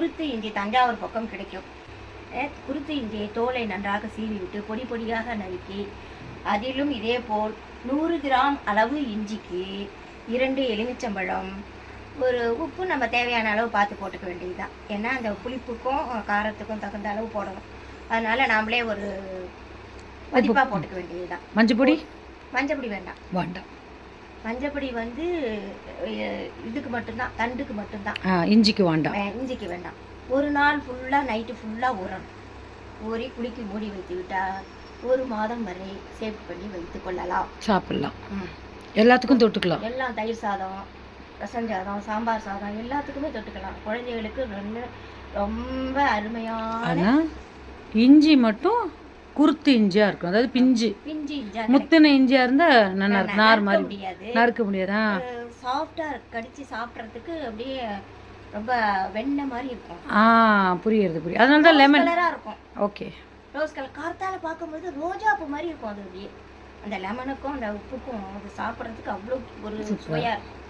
குருத்து இஞ்சி தஞ்சாவூர் பக்கம் கிடைக்கும். குருத்து இஞ்சியை தோலை நன்றாக சீவி விட்டு பொடி பொடியாக நறுக்கி அதிலும் இதே போல் 100 கிராம் அளவு இஞ்சிக்கு 2 எலுமிச்சம்பழம், ஒரு உப்பு நம்ம தேவையான அளவு பார்த்து போட்டுக்க வேண்டியதுதான். ஏன்னா அந்த புளிப்புக்கும் காரத்துக்கும் தகுந்த அளவு போடணும். அதனால நாமளே ஒரு மதிப்பாக போட்டுக்க வேண்டியதுதான். மஞ்சப்பொடி வேண்டாம். மஞ்சப்பொடி வந்து இதுக்கு மட்டும்தான், தண்டுக்கு மட்டும்தான், இஞ்சிக்கு வேண்டாம். ஒரு நாள் ஃபுல்லாக நைட்டு ஃபுல்லாக ஊறணும். ஊறி குளிக்கு மூடி வைத்து விட்டால் 1 மாதம் வரை சேவ் பண்ணி வைத்து கொள்ளலாம். சாப்பிடலாம். எல்லாத்துக்கும் தொட்டுக்கலாம். எல்லாம் தயிர் சாதம், ரசம் சாதம், சாம்பார் சாதம் எல்லாத்துக்குமே தொட்டுக்கலாம். குழந்தைகளுக்கு ரொம்ப அருமையான. இஞ்சி மட்டும் குருத்து இஞ்சியா இருக்கும், அதாவது பிஞ்சு இஞ்சியா, முத்தின இஞ்சியா இருந்தா நல்லா இருக்கும். நார் மாதிரி நறுக்க முடியாதா? சாஃப்டா கடிச்சு சாப்பிட்றதுக்கு அப்படியே ரொம்ப வெண்ணெய் மாதிரி இருக்கும். புரியுது. அதனால தான் லெமன் கலரா இருக்கும். Okay, rose colour. கார்த்தால பார்க்கும்போது ரோஜாப்பூ மாதிரி இருக்கும். அது அப்படியே அந்த லெமனுக்கும் அந்த உப்புக்கும் அது சாப்பிட்றதுக்கு அவ்வளோ ஒரு சுவையா இருக்கும்.